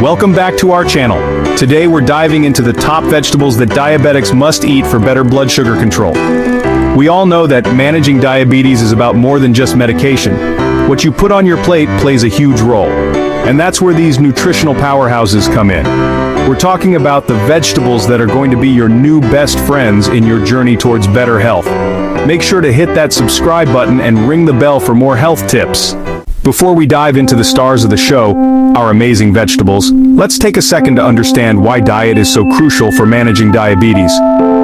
Welcome back to our channel. Today we're diving into the top vegetables that diabetics must eat for better blood sugar control. We all know that managing diabetes is about more than just medication. What you put on your plate plays a huge role. And that's where these nutritional powerhouses come in. We're talking about the vegetables that are going to be your new best friends in your journey towards better health. Make sure to hit that subscribe button and ring the bell for more health tips. Before we dive into the stars of the show, our amazing vegetables, let's take a second to understand why diet is so crucial for managing diabetes.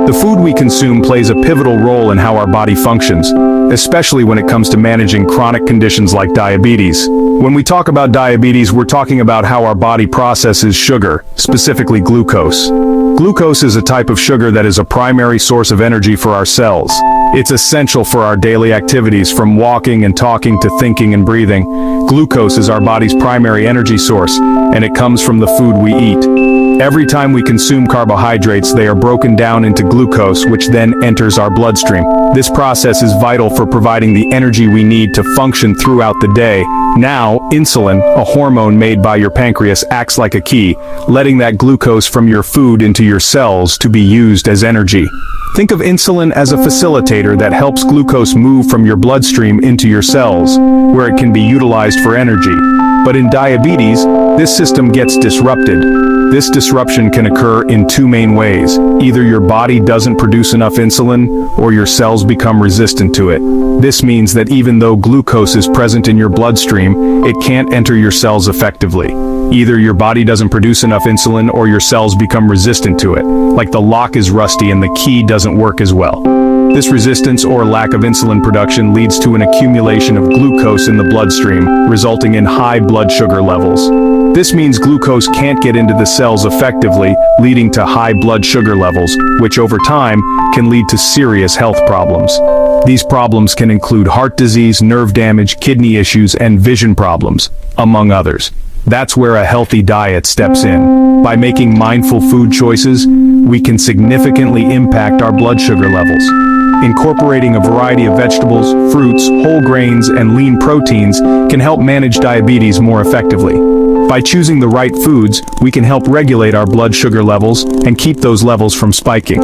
The food we consume plays a pivotal role in how our body functions, especially when it comes to managing chronic conditions like diabetes. When we talk about diabetes, we're talking about how our body processes sugar, specifically glucose. Glucose is a type of sugar that is a primary source of energy for our cells. It's essential for our daily activities, from walking and talking to thinking and breathing. Glucose is our body's primary energy source, and it comes from the food we eat. Every time we consume carbohydrates, they are broken down into glucose, which then enters our bloodstream. This process is vital for providing the energy we need to function throughout the day. Now, insulin, a hormone made by your pancreas, acts like a key, letting that glucose from your food into your cells to be used as energy. Think of insulin as a facilitator that helps glucose move from your bloodstream into your cells, where it can be utilized for energy. But in diabetes, this system gets disrupted. This disruption can occur in two main ways. Either your body doesn't produce enough insulin, or your cells become resistant to it. This means that even though glucose is present in your bloodstream, it can't enter your cells effectively. Either your body doesn't produce enough insulin, or your cells become resistant to it, like the lock is rusty and the key doesn't work as well. This resistance or lack of insulin production leads to an accumulation of glucose in the bloodstream, resulting in high blood sugar levels. This means glucose can't get into the cells effectively, leading to high blood sugar levels, which over time can lead to serious health problems. These problems can include heart disease, nerve damage, kidney issues, and vision problems, among others. That's where a healthy diet steps in. By making mindful food choices, we can significantly impact our blood sugar levels. Incorporating a variety of vegetables, fruits, whole grains, and lean proteins can help manage diabetes more effectively. By choosing the right foods, we can help regulate our blood sugar levels and keep those levels from spiking.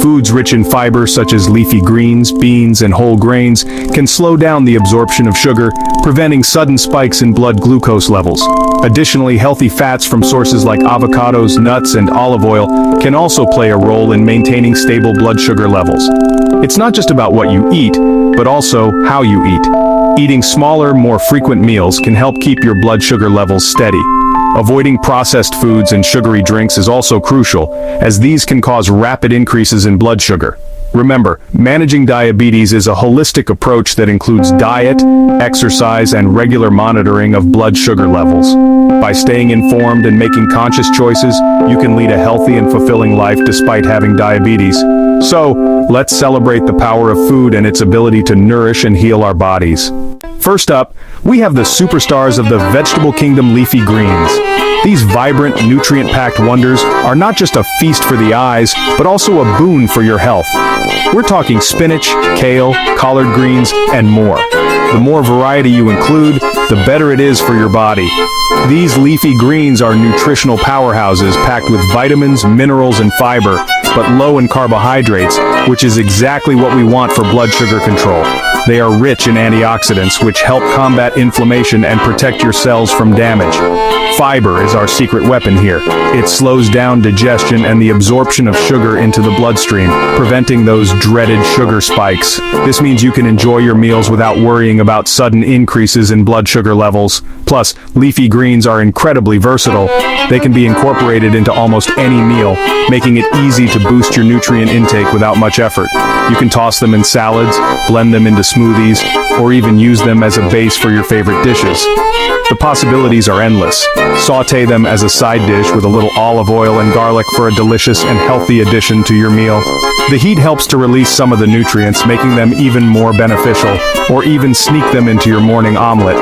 Foods rich in fiber, such as leafy greens, beans, and whole grains, can slow down the absorption of sugar, preventing sudden spikes in blood glucose levels. Additionally, healthy fats from sources like avocados, nuts, and olive oil can also play a role in maintaining stable blood sugar levels. It's not just about what you eat, but also how you eat. Eating smaller, more frequent meals can help keep your blood sugar levels steady. Avoiding processed foods and sugary drinks is also crucial, as these can cause rapid increases in blood sugar. Remember, managing diabetes is a holistic approach that includes diet, exercise, and regular monitoring of blood sugar levels. By staying informed and making conscious choices, you can lead a healthy and fulfilling life despite having diabetes. So, let's celebrate the power of food and its ability to nourish and heal our bodies. First up, we have the superstars of the vegetable kingdom, leafy greens. These vibrant, nutrient-packed wonders are not just a feast for the eyes, but also a boon for your health. We're talking spinach, kale, collard greens, and more. The more variety you include, the better it is for your body. These leafy greens are nutritional powerhouses packed with vitamins, minerals, and fiber, but low in carbohydrates, which is exactly what we want for blood sugar control. They are rich in antioxidants, which help combat inflammation and protect your cells from damage. Fiber is our secret weapon here. It slows down digestion and the absorption of sugar into the bloodstream, preventing those dreaded sugar spikes. This means you can enjoy your meals without worrying about sudden increases in blood sugar levels. Plus, leafy greens are incredibly versatile. They can be incorporated into almost any meal, making it easy to boost your nutrient intake without much effort. You can toss them in salads, blend them into smoothies, or even use them as a base for your favorite dishes. The possibilities are endless. Sauté them as a side dish with a little olive oil and garlic for a delicious and healthy addition to your meal. The heat helps to release some of the nutrients, making them even more beneficial, or even sneak them into your morning omelet.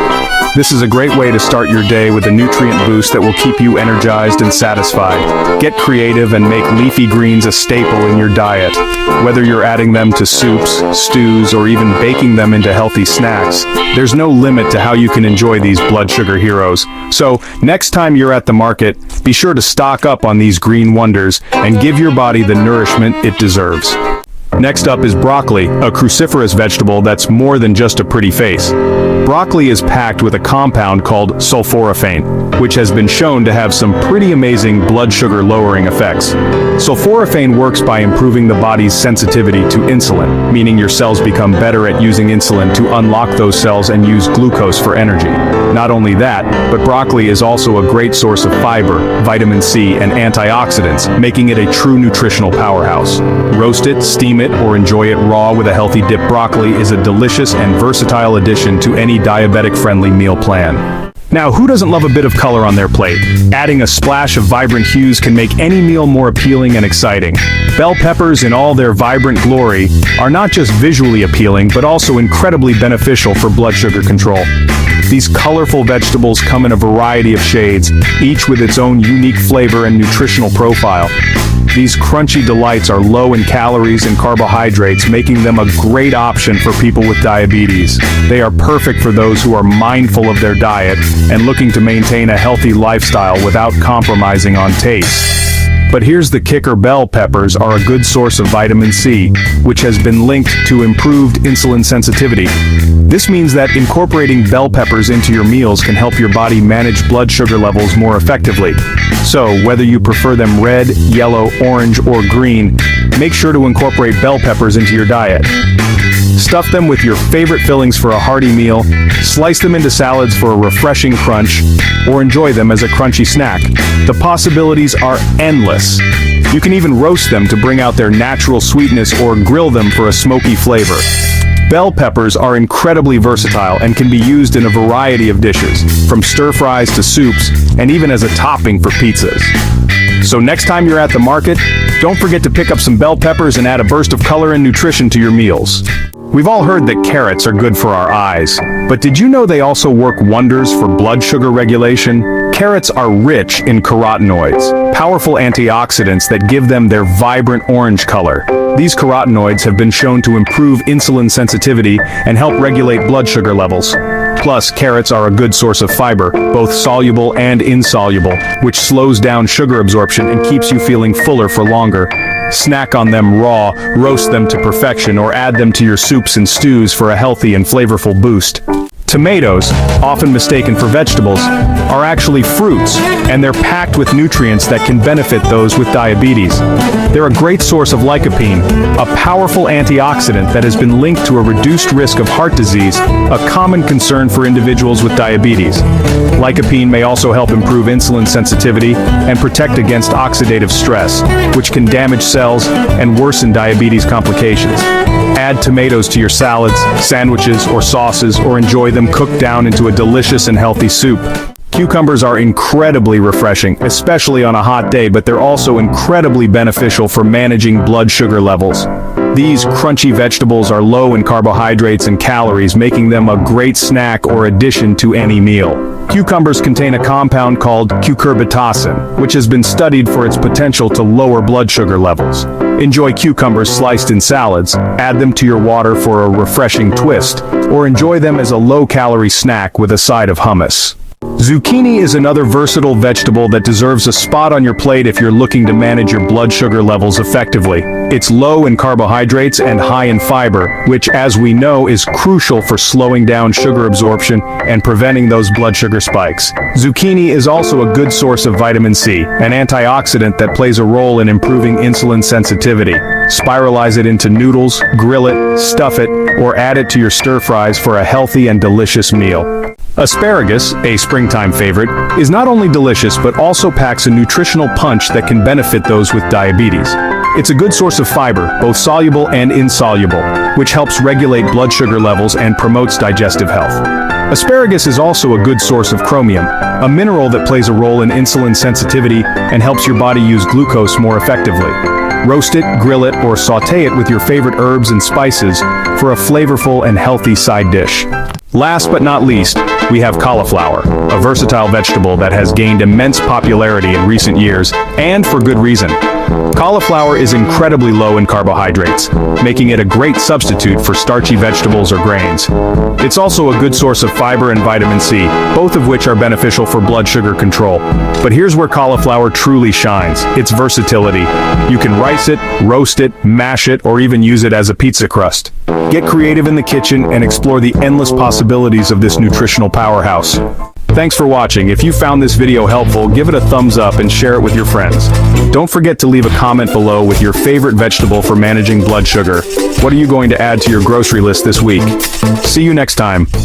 This is a great way to start your day with a nutrient boost that will keep you energized and satisfied. Get creative and make leafy greens a staple in your diet. Whether you're adding them to soups, stews, or even baking them into healthy snacks, there's no limit to how you can enjoy these blood sugar heroes. So, next time you're at the market, be sure to stock up on these green wonders and give your body the nourishment it deserves. Next up is broccoli, a cruciferous vegetable that's more than just a pretty face. Broccoli is packed with a compound called sulforaphane, which has been shown to have some pretty amazing blood sugar lowering effects. Sulforaphane works by improving the body's sensitivity to insulin, meaning your cells become better at using insulin to unlock those cells and use glucose for energy. Not only that, but broccoli is also a great source of fiber, vitamin C, and antioxidants, making it a true nutritional powerhouse. Roast it, steam it, or enjoy it raw with a healthy dip. Broccoli is a delicious and versatile addition to any diabetic-friendly meal plan. Now, who doesn't love a bit of color on their plate? Adding a splash of vibrant hues can make any meal more appealing and exciting. Bell peppers in all their vibrant glory are not just visually appealing, but also incredibly beneficial for blood sugar control. These colorful vegetables come in a variety of shades, each with its own unique flavor and nutritional profile. These crunchy delights are low in calories and carbohydrates, making them a great option for people with diabetes. They are perfect for those who are mindful of their diet and looking to maintain a healthy lifestyle without compromising on taste. But here's the kicker: bell peppers are a good source of vitamin C, which has been linked to improved insulin sensitivity. This means that incorporating bell peppers into your meals can help your body manage blood sugar levels more effectively. So, whether you prefer them red, yellow, orange, or green, make sure to incorporate bell peppers into your diet. Stuff them with your favorite fillings for a hearty meal, slice them into salads for a refreshing crunch, or enjoy them as a crunchy snack. The possibilities are endless. You can even roast them to bring out their natural sweetness or grill them for a smoky flavor. Bell peppers are incredibly versatile and can be used in a variety of dishes, from stir-fries to soups, and even as a topping for pizzas. So next time you're at the market, don't forget to pick up some bell peppers and add a burst of color and nutrition to your meals. We've all heard that carrots are good for our eyes, but did you know they also work wonders for blood sugar regulation? Carrots are rich in carotenoids, powerful antioxidants that give them their vibrant orange color. These carotenoids have been shown to improve insulin sensitivity and help regulate blood sugar levels. Plus, carrots are a good source of fiber, both soluble and insoluble, which slows down sugar absorption and keeps you feeling fuller for longer. Snack on them raw, roast them to perfection, or add them to your soups and stews for a healthy and flavorful boost. Tomatoes, often mistaken for vegetables, are actually fruits, and they're packed with nutrients that can benefit those with diabetes. They're a great source of lycopene, a powerful antioxidant that has been linked to a reduced risk of heart disease, a common concern for individuals with diabetes. Lycopene may also help improve insulin sensitivity and protect against oxidative stress, which can damage cells and worsen diabetes complications. Add tomatoes to your salads, sandwiches, or sauces, or enjoy them cooked down into a delicious and healthy soup. Cucumbers are incredibly refreshing, especially on a hot day, but they're also incredibly beneficial for managing blood sugar levels. These crunchy vegetables are low in carbohydrates and calories, making them a great snack or addition to any meal. Cucumbers contain a compound called cucurbitacin, which has been studied for its potential to lower blood sugar levels. Enjoy cucumbers sliced in salads, add them to your water for a refreshing twist, or enjoy them as a low-calorie snack with a side of hummus. Zucchini is another versatile vegetable that deserves a spot on your plate if you're looking to manage your blood sugar levels effectively. It's low in carbohydrates and high in fiber, which, as we know, is crucial for slowing down sugar absorption and preventing those blood sugar spikes. Zucchini is also a good source of vitamin C, an antioxidant that plays a role in improving insulin sensitivity. Spiralize it into noodles, grill it, stuff it, or add it to your stir-fries for a healthy and delicious meal. Asparagus, a springtime favorite, is not only delicious but also packs a nutritional punch that can benefit those with diabetes. It's a good source of fiber, both soluble and insoluble, which helps regulate blood sugar levels and promotes digestive health. Asparagus is also a good source of chromium, a mineral that plays a role in insulin sensitivity and helps your body use glucose more effectively. Roast it, grill it, or sauté it with your favorite herbs and spices for a flavorful and healthy side dish. Last but not least, we have cauliflower, a versatile vegetable that has gained immense popularity in recent years, and for good reason. Cauliflower is incredibly low in carbohydrates, making it a great substitute for starchy vegetables or grains. It's also a good source of fiber and vitamin C, both of which are beneficial for blood sugar control. But here's where cauliflower truly shines: its versatility. You can rice it, roast it, mash it, or even use it as a pizza crust. Get creative in the kitchen and explore the endless possibilities of this nutritional powerhouse. Thanks for watching. If you found this video helpful, give it a thumbs up and share it with your friends. Don't forget to leave a comment below with your favorite vegetable for managing blood sugar. What are you going to add to your grocery list this week? See you next time.